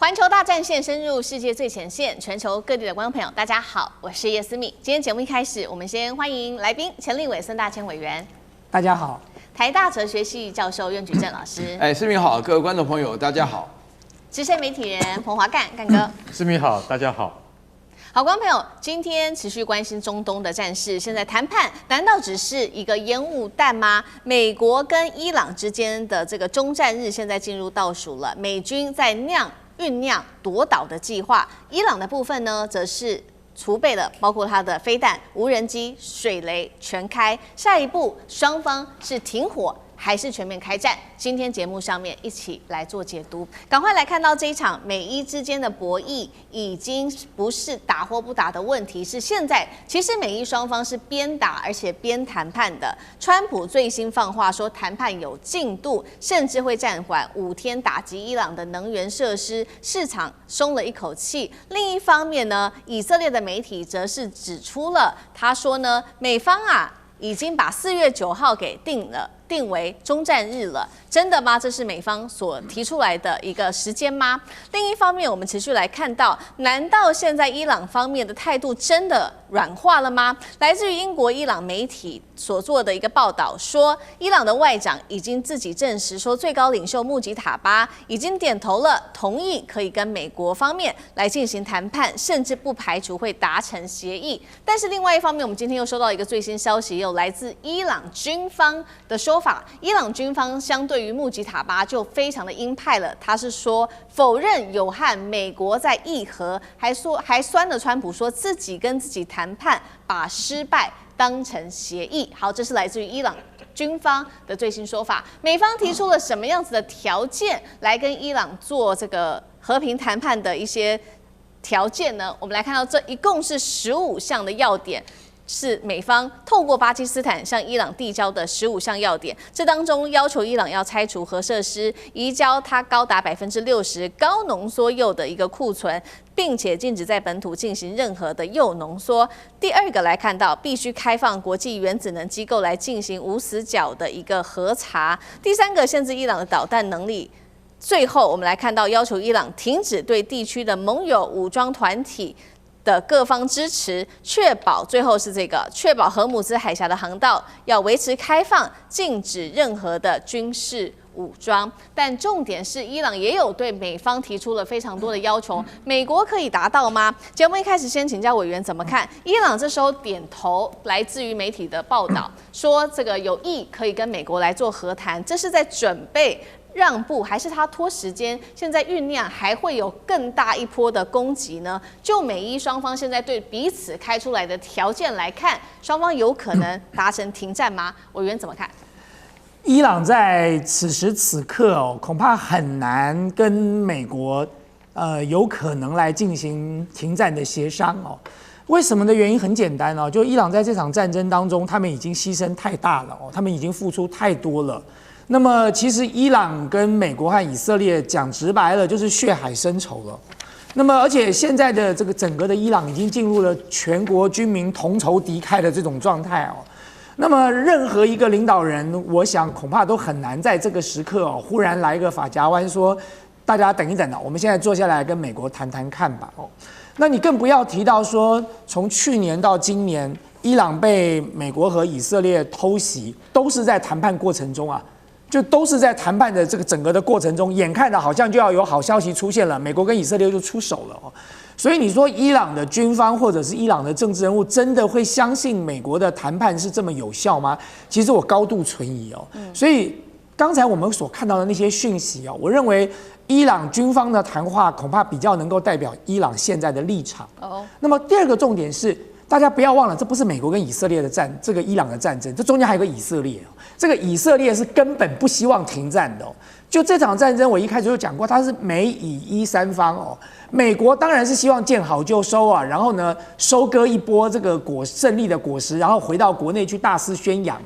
环球大战线深入世界最前线，全球各地的观众朋友，大家好，我是叶思敏。今天节目一开始，我们先欢迎来宾钱立伟孙大千委员，大家好；台大哲学系教授苑举正老师，思敏好，各位观众朋友，大家好；资深媒体人彭华干哥，思敏好，大家好。好，观众朋友，今天持续关心中东的战事，现在谈判难道只是一个烟雾弹吗？美国跟伊朗之间的这个终战日现在进入倒数了，美军在酝酿夺岛的计划，伊朗的部分呢，则是储备了包括它的飞弹、无人机、水雷全开。下一步，双方是停火还是全面开战？今天节目上面一起来做解读。赶快来看到这一场美伊之间的博弈，已经不是打或不打的问题，是现在其实美伊双方是边打而且边谈判的。川普最新放话说谈判有进度，甚至会暂缓5天打击伊朗的能源设施，市场松了一口气。另一方面呢，以色列的媒体则是指出了，他说呢，美方已经把4月9号给定为终战日了，真的吗？这是美方所提出来的一个时间吗？另一方面，我们持续来看到，难道现在伊朗方面的态度真的软化了吗？来自于英国伊朗媒体所做的一个报道说，伊朗的外长已经自己证实说，最高领袖穆吉塔巴已经点头了，同意可以跟美国方面来进行谈判，甚至不排除会达成协议。但是另外一方面，我们今天又收到一个最新消息，有来自伊朗军方的说法，伊朗军方相对于穆吉塔巴就非常的鹰派了，他是说否认有和美国在议和，还酸了川普说自己跟自己谈判，把失败当成协议。好，这是来自于伊朗军方的最新说法。美方提出了什么样子的条件来跟伊朗做这个和平谈判的一些条件呢？我们来看到这一共是15项的要点，是美方透过巴基斯坦向伊朗递交的15项要点。这当中要求伊朗要拆除核设施，移交它高达60%高浓缩铀的一个库存，并且禁止在本土进行任何的铀浓缩。第二个来看到，必须开放国际原子能机构来进行无死角的一个核查。第三个，限制伊朗的导弹能力。最后，我们来看到要求伊朗停止对地区的盟友武装团体的各方支持，确保最后是这个，确保荷姆兹海峡的航道要维持开放，禁止任何的军事武装。但重点是，伊朗也有对美方提出了非常多的要求，美国可以达到吗？节目一开始先请教委员怎么看？伊朗这时候点头，来自于媒体的报道说这个有意可以跟美国来做和谈，这是在准备让步，还是他拖时间？现在酝酿还会有更大一波的攻击呢？就美伊双方现在对彼此开出来的条件来看，双方有可能达成停战吗？委员怎么看？伊朗在此时此刻恐怕很难跟美国有可能来进行停战的协商哦。为什么的原因很简单哦，就伊朗在这场战争当中，他们已经牺牲太大了哦，他们已经付出太多了。那么其实伊朗跟美国和以色列讲直白了就是血海深仇了。那么而且现在的这个整个的伊朗已经进入了全国军民同仇敌忾的这种状态哦。那么任何一个领导人，我想恐怕都很难在这个时刻忽然来一个法夹弯说大家等一等我们现在坐下来跟美国谈谈看吧那你更不要提到说从去年到今年，伊朗被美国和以色列偷袭，都是在谈判过程中就都是在谈判的这个整个的过程中，眼看着好像就要有好消息出现了，美国跟以色列就出手了所以你说伊朗的军方或者是伊朗的政治人物真的会相信美国的谈判是这么有效吗？其实我高度存疑所以刚才我们所看到的那些讯息我认为伊朗军方的谈话恐怕比较能够代表伊朗现在的立场那么第二个重点是，大家不要忘了，这不是美国跟以色列的这个伊朗的战争，这中间还有个以色列这个以色列是根本不希望停战的就这场战争，我一开始就讲过，它是美以伊三方美国当然是希望见好就收然后呢收割一波这个胜利的果实，然后回到国内去大肆宣扬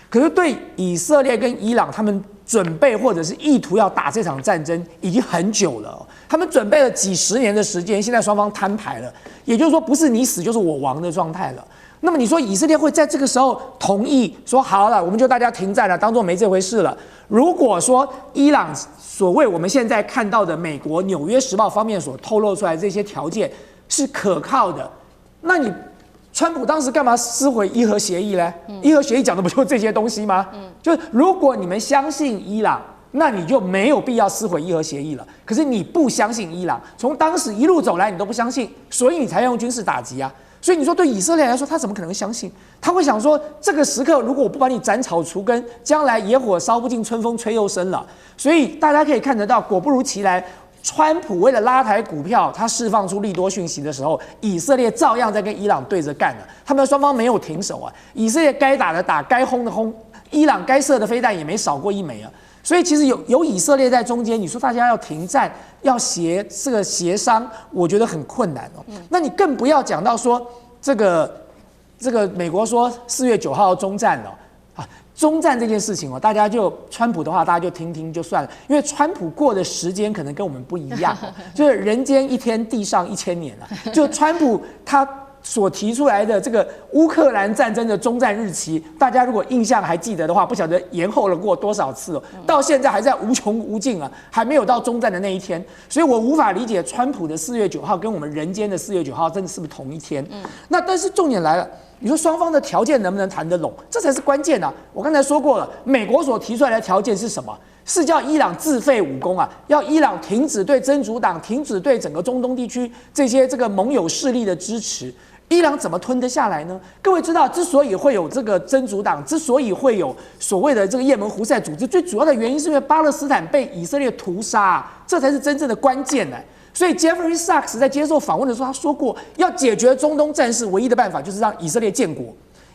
可是对以色列跟伊朗，他们准备或者是意图要打这场战争已经很久了他们准备了几十年的时间，现在双方摊牌了，也就是说不是你死就是我亡的状态了。那么你说以色列会在这个时候同意说好了，我们就大家停战了，当做没这回事了？如果说伊朗所谓我们现在看到的美国《纽约时报》方面所透露出来的这些条件是可靠的，那你川普当时干嘛撕毁伊核协议呢？伊核协议讲的不就这些东西吗？就是如果你们相信伊朗，那你就没有必要撕毁伊核协议了。可是你不相信伊朗，从当时一路走来你都不相信，所以你才用军事打击啊。所以你说对以色列来说，他怎么可能相信？他会想说，这个时刻如果我不把你斩草除根，将来野火烧不尽，春风吹又生了。所以大家可以看得到，果不如其来。川普为了拉抬股票，他释放出利多讯息的时候，以色列照样在跟伊朗对着干了。他们双方没有停手啊，以色列该打的打，该轰的轰，伊朗该射的飞弹也没少过一枚啊。所以其实有以色列在中间，你说大家要停战，要协商，我觉得很困难哦。那你更不要讲到说这个美国说4月9号要终战了。终战这件事情大家就川普的话，大家就听听就算了，因为川普过的时间可能跟我们不一样就是人间一天，地上1000年啊。就川普他所提出来的这个乌克兰战争的终战日期，大家如果印象还记得的话，不晓得延后了过多少次到现在还在无穷无尽啊，还没有到终战的那一天。所以我无法理解川普的4月9号跟我们人间的4月9号真的是不是同一天？那但是重点来了。你说双方的条件能不能谈得拢，这才是关键啊！我刚才说过了，美国所提出来的条件是什么？是叫伊朗自废武功啊，要伊朗停止对真主党、停止对整个中东地区这些盟友势力的支持。伊朗怎么吞得下来呢？各位知道，之所以会有这个真主党，之所以会有所谓的这个也门胡塞组织，最主要的原因是因为巴勒斯坦被以色列屠杀这才是真正的关键呢。所以 Jeffrey Sachs 在接受访问的时候，他说过，要解决中东战事唯一的办法就是让以色列建国。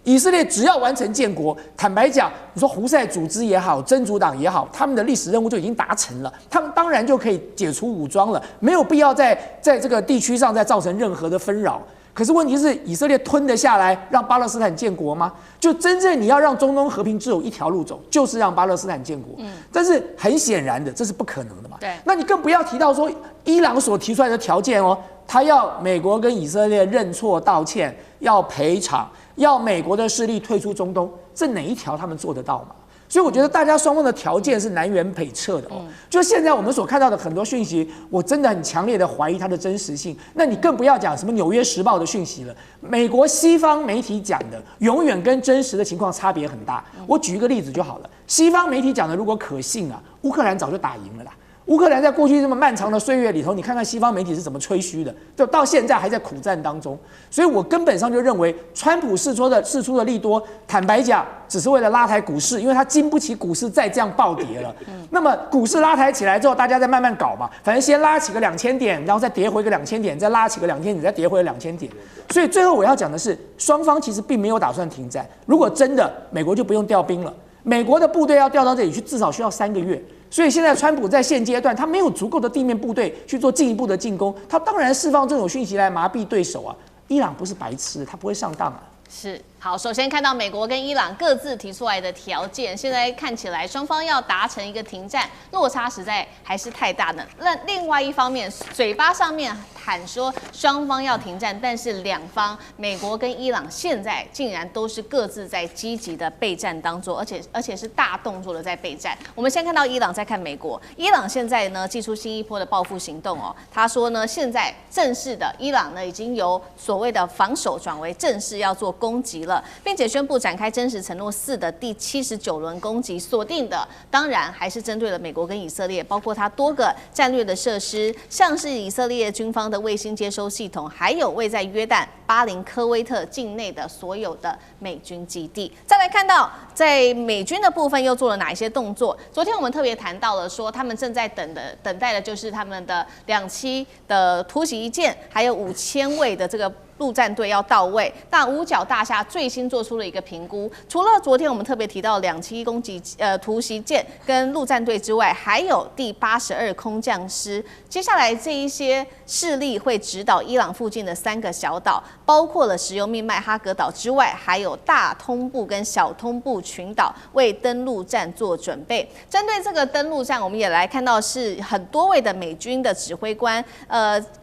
以色列只要完成建国，坦白讲，你说胡塞组织也好，真主党也好，他们的历史任务就已经达成了，他们当然就可以解除武装了，没有必要在这个地区上再造成任何的纷扰。可是问题是，以色列吞得下来让巴勒斯坦建国吗？就真正你要让中东和平，只有一条路走，就是让巴勒斯坦建国。但是很显然的，这是不可能的嘛。对，那你更不要提到说伊朗所提出来的条件他要美国跟以色列认错道歉，要赔偿，要美国的势力退出中东，这哪一条他们做得到吗？所以我觉得大家双方的条件是南辕北辙的就现在我们所看到的很多讯息，我真的很强烈的怀疑它的真实性。那你更不要讲什么《纽约时报》的讯息了，美国西方媒体讲的永远跟真实的情况差别很大。我举一个例子就好了，西方媒体讲的如果可信乌克兰早就打赢了啦。乌克兰在过去这么漫长的岁月里头，你看看西方媒体是怎么吹嘘的，就到现在还在苦战当中。所以我根本上就认为，川普释出的利多，坦白讲，只是为了拉抬股市，因为他经不起股市再这样暴跌了。那么股市拉抬起来之后，大家再慢慢搞嘛，反正先拉起个2000点，然后再跌回个2000点，再拉起个2000点，再跌回2000点。所以最后我要讲的是，双方其实并没有打算停战。如果真的，美国就不用调兵了。美国的部队要调到这里去，至少需要3个月。所以现在川普在现阶段，他没有足够的地面部队去做进一步的进攻，他当然释放这种讯息来麻痹对手啊。伊朗不是白痴，他不会上当啊。是好，首先看到美国跟伊朗各自提出来的条件，现在看起来双方要达成一个停战，落差实在还是太大的。那另外一方面，嘴巴上面喊说双方要停战，但是两方美国跟伊朗现在竟然都是各自在积极的备战当中，而且是大动作的在备战。我们先看到伊朗，再看美国。伊朗现在呢祭出新一波的报复行动他说呢，现在正式的伊朗呢已经由所谓的防守转为正式要做攻击了，并且宣布展开真实承诺4的第79轮攻击，锁定的当然还是针对了美国跟以色列，包括它多个战略的设施，像是以色列军方的卫星接收系统，还有位在约旦、巴林、科威特境内的所有的美军基地。再来看到在美军的部分又做了哪一些动作？昨天我们特别谈到了说，他们正在等待的就是他们的2栖的突袭舰，还有5000位的这个陆战队要到位。那五角大厦最新做出了一个评估，除了昨天我们特别提到2栖突袭舰跟陆战队之外，还有第82空降师。接下来这一些势力会指导伊朗附近的3个小岛，包括了石油命脉哈格岛之外，还有大通布跟小通布群岛，为登陆战做准备。针对这个登陆战，我们也来看到是很多位的美军的指挥官，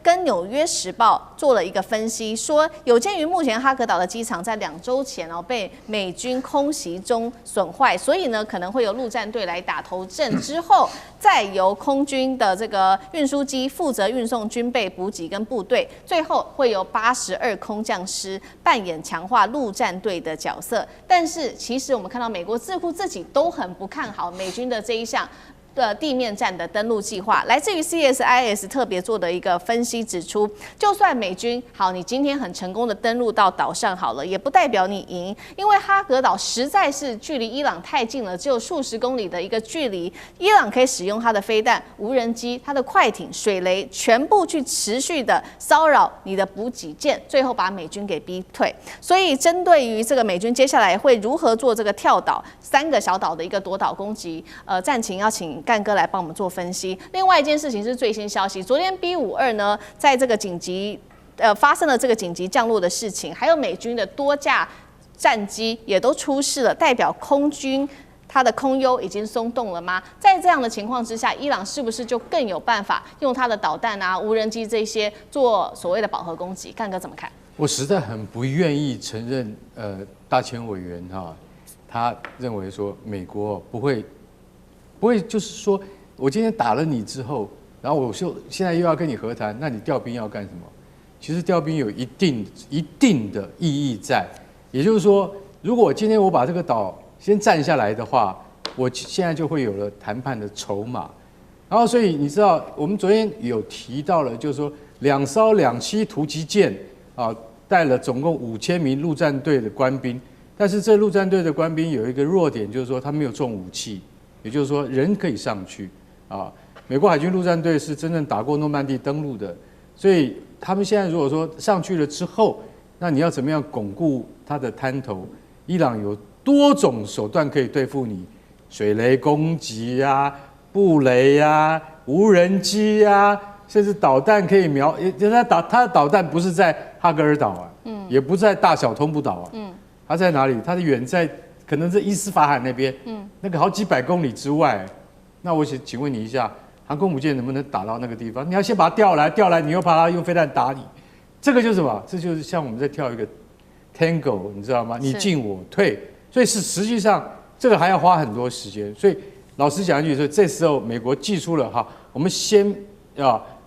跟《纽约时报》做了一个分析。说，有鉴于目前哈格岛的机场在2周前被美军空袭中损坏，所以呢可能会由陆战队来打头阵，之后再由空军的这个运输机负责运送军备补给跟部队，最后会由82空降师扮演强化陆战队的角色。但是其实我们看到美国智库自己都很不看好美军的这一项地面战的登陆计划。来自于 CSIS 特别做的一个分析指出，就算美军好，你今天很成功的登陆到岛上好了，也不代表你赢，因为哈格岛实在是距离伊朗太近了，只有数十公里的一个距离，伊朗可以使用它的飞弹、无人机、它的快艇、水雷，全部去持续的骚扰你的补给舰，最后把美军给逼退。所以针对于这个美军接下来会如何做这个跳岛3个小岛的一个夺岛攻击，战情要请干哥来帮我们做分析。另外一件事情是最新消息，昨天 B-52呢，在这个紧急发生了这个紧急降落的事情，还有美军的多架战机也都出事了，代表空军它的空优已经松动了吗？在这样的情况之下，伊朗是不是就更有办法用它的导弹啊、无人机这些做所谓的饱和攻击？干哥怎么看？我实在很不愿意承认，大前委员他认为说美国不会，就是说我今天打了你之后，然后我就现在又要跟你和谈，那你调兵要干什么？其实调兵有一定的意义在，也就是说，如果今天我把这个岛先占下来的话，我现在就会有了谈判的筹码。然后，所以你知道，我们昨天有提到了，就是说2艘2栖突击舰带了总共5000名陆战队的官兵，但是这陆战队的官兵有一个弱点，就是说他没有重武器。也就是说，人可以上去美国海军陆战队是真正打过诺曼底登陆的，所以他们现在如果说上去了之后，那你要怎么样巩固他的滩头？伊朗有多种手段可以对付你，水雷攻击布雷无人机甚至导弹可以瞄。他的导弹不是在哈格尔岛也不在大小通布岛他在哪里？他的远在可能是伊斯法罕那边，那个好几百公里之外。那我请问你一下，航空母舰能不能打到那个地方？你要先把它调来，你又怕它用飞弹打你，这个就是什么？这就是像我们在跳一个 tango， 你知道吗？你进我退，所以实际上这个还要花很多时间。所以老实讲一句，说这时候美国寄出了我们先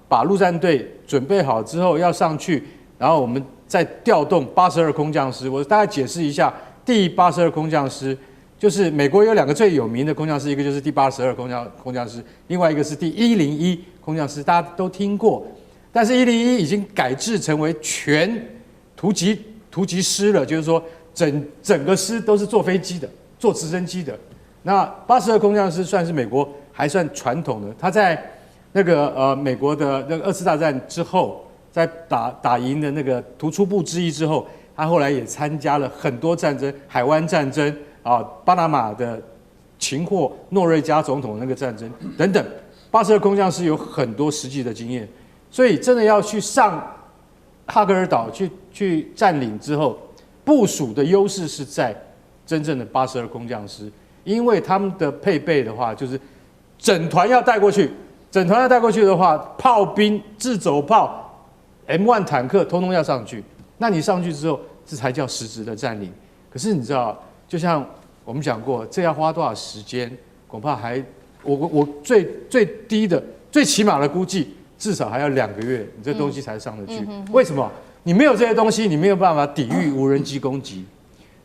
把陆战队准备好之后要上去，然后我们再调动82空降师。我大概解释一下。第82空降师就是美国有2个最有名的空降师，一个就是第82空降师，另外一个是第101空降师，大家都听过。但是101已经改制成为全突击师了，就是说整个师都是坐飞机的、坐直升机的。那82空降师算是美国还算传统的，他在那个美国的那个2次大战之后，在打赢的那个突出部之一之后。他后来也参加了很多战争，海湾战争巴拿马的擒获诺瑞加总统那个战争等等。82空降师有很多实际的经验，所以真的要去上哈格尔岛去占领之后，部署的优势是在真正的82空降师，因为他们的配备的话，就是整团要带过去，的话，炮兵、自走炮、M1 坦克通通要上去。那你上去之后，这才叫实质的占领。可是你知道，就像我们讲过，这要花多少时间？恐怕我最低的、最起码的估计，至少还要2个月，你这东西才上得去。为什么？你没有这些东西，你没有办法抵御无人机攻击，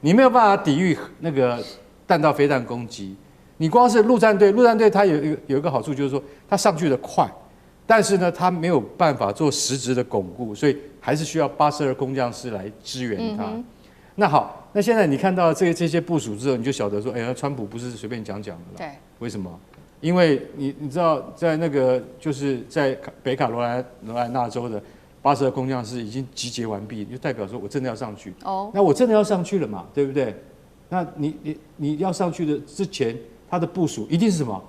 你没有办法抵御那个弹道飞弹攻击。你光是陆战队它有一个好处，就是说它上去的快。但是呢，他没有办法做实质的巩固，所以还是需要82空降师来支援他。那好，那现在你看到这些部署之后，你就晓得说，川普不是随便讲的了。对，为什么？因为你知道，在那个就是在北卡罗来纳州的82空降师已经集结完毕，就代表说我真的要上去。那我真的要上去了嘛，对不对？那你要上去的之前，他的部署一定是什么？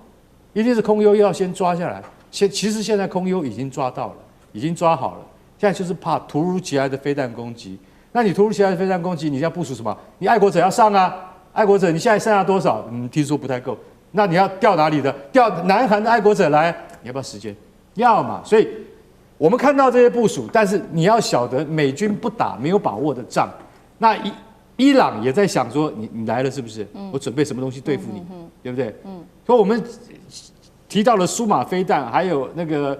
一定是空优要先抓下来。其实现在空优已经抓到了，已经抓好了，现在就是怕突如其来的飞弹攻击。那你突如其来的飞弹攻击，你要部署什么？你爱国者要上爱国者你现在剩下多少？听说不太够。那你要调哪里的？调南韩的爱国者来，你要不要时间？要嘛。所以我们看到这些部署，但是你要晓得，美军不打没有把握的仗。那伊朗也在想说，你来了是不是？我准备什么东西对付你，对不对？所以我们提到了苏马飞弹，还有那个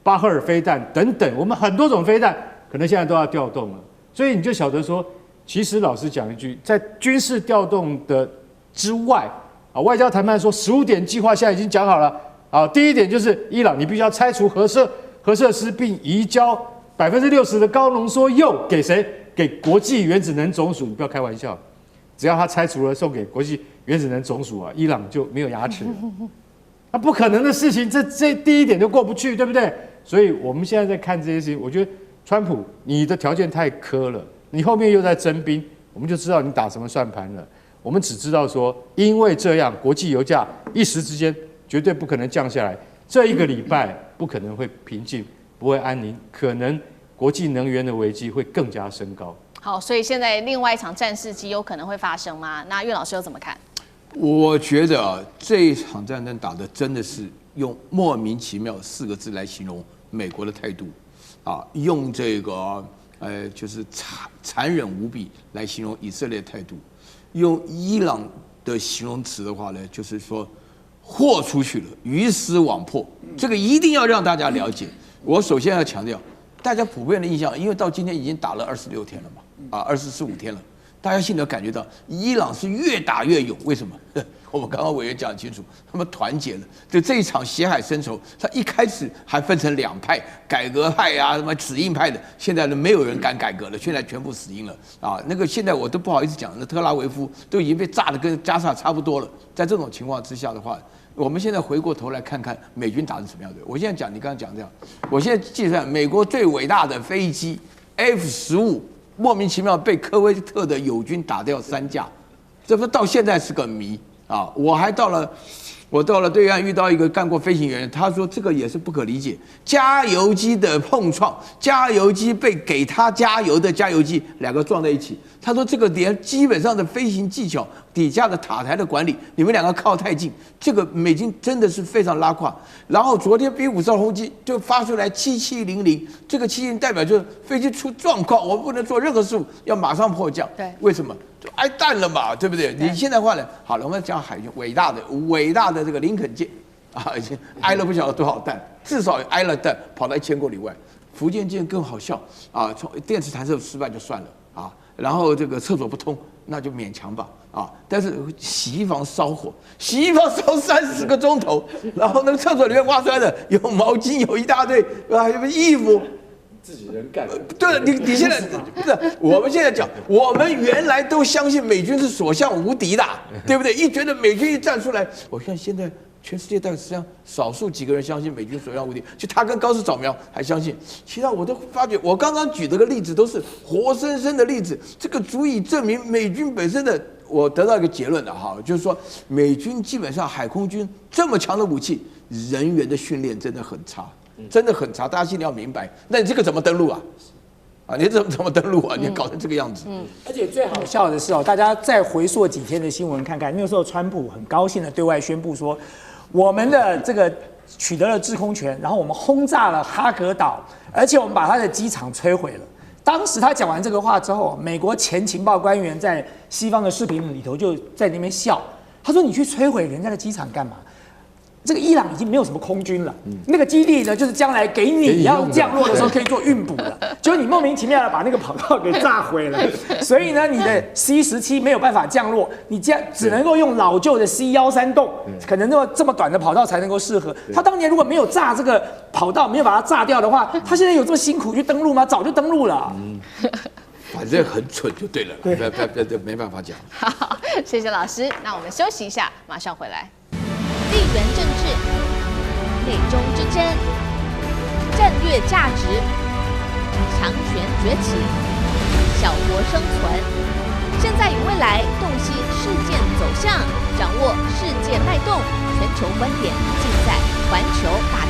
巴赫尔飞弹等等，我们很多种飞弹可能现在都要调动了。所以你就晓得说，其实老实讲一句，在军事调动的之外外交谈判说15点计划现在已经讲好了第一点就是伊朗你必须要拆除核设施，并移交60%的高浓缩铀给谁？给国际原子能总署。你不要开玩笑，只要他拆除了送给国际原子能总署伊朗就没有牙齿了。那不可能的事情，这第一点就过不去，对不对？所以我们现在在看这些事情，我觉得川普你的条件太苛了，你后面又在征兵，我们就知道你打什么算盘了。我们只知道说，因为这样，国际油价一时之间绝对不可能降下来，这一个礼拜不可能会平静，不会安宁，可能国际能源的危机会更加升高。好，所以现在另外一场战事极有可能会发生吗？那岳老师又怎么看？我觉得这一场战争打的真的是用莫名其妙4个字来形容美国的态度用这个就是残忍无比来形容以色列的态度，用伊朗的形容词的话呢，就是说豁出去了，鱼死网破。这个一定要让大家了解。我首先要强调，大家普遍的印象，因为到今天已经打了26天了嘛，24、25天了，大家心里要感觉到伊朗是越打越勇。为什么？我们刚刚委员讲清楚，他们团结了。就这一场血海深仇，他一开始还分成2派，改革派什么死硬派的，现在呢没有人敢改革了，现在全部死硬了那个现在我都不好意思讲，那特拉维夫都已经被炸得跟加沙差不多了。在这种情况之下的话，我们现在回过头来看看美军打的什么样的。我现在讲，你刚刚讲这样，我现在计算美国最伟大的飞机 F-15，莫名其妙被科威特的友军打掉3架，这不到现在是个谜我到了对岸遇到一个干过飞行员，他说这个也是不可理解，加油机的碰撞，加油机被给他加油的加油机2个撞在一起。他说这个连基本上的飞行技巧底下的塔台的管理，你们2个靠太近，这个美军真的是非常拉胯。然后昨天 B-52轰击就发出来7700，这个7700代表就是飞机出状况，我们不能做任何事，要马上迫降。对，为什么？就挨弹了嘛，对不对？你现在话呢？好了，我们讲海军伟大的这个林肯舰已经挨了不晓得多少弹，至少挨了弹，跑到1000公里外。福建舰更好笑从电磁弹射失败就算了然后这个厕所不通，那就勉强吧但是洗衣房烧火，洗衣房烧30个钟头，然后那个厕所里面挖出来的有毛巾，有一大堆有衣服。自己人干。对了，你现在不是我们现在讲，我们原来都相信美军是所向无敌的，对不对？一觉得美军一站出来，我看现在全世界大概实际上少数几个人相信美军所向无敌，就他跟高市早苗还相信，其他我都发觉，我刚刚举这个例子都是活生生的例子，这个足以证明美军本身的。我得到一个结论了就是说美军基本上海空军这么强的武器，人员的训练真的很差。真的很差，大家心里要明白。那你这个怎么登陆你怎么登陆你搞成这个样子。而且最好笑的是大家再回溯几天的新闻看看，那个时候川普很高兴的对外宣布说，我们的这个取得了制空权，然后我们轰炸了哈格岛，而且我们把他的机场摧毁了。当时他讲完这个话之后，美国前情报官员在西方的视频里头就在那边笑，他说：“你去摧毁人家的机场干嘛？”这个伊朗已经没有什么空军了，那个基地呢，就是将来给你要降落的时候可以做运补的，就你莫名其妙的把那个跑道给炸毁了，所以呢，你的 C-17没有办法降落，你只能够用老旧的 C-13洞，可能这么短的跑道才能够适合。他当年如果没有炸这个跑道，没有把它炸掉的话，他现在有这么辛苦去登陆吗？早就登陆了。反正很蠢就对了，没办法讲。好，谢谢老师。那我们休息一下，马上回来。地缘政治、美中之争、战略价值、强权崛起、小国生存，现在与未来洞悉事件走向，掌握世界脉动，全球观点尽在环球大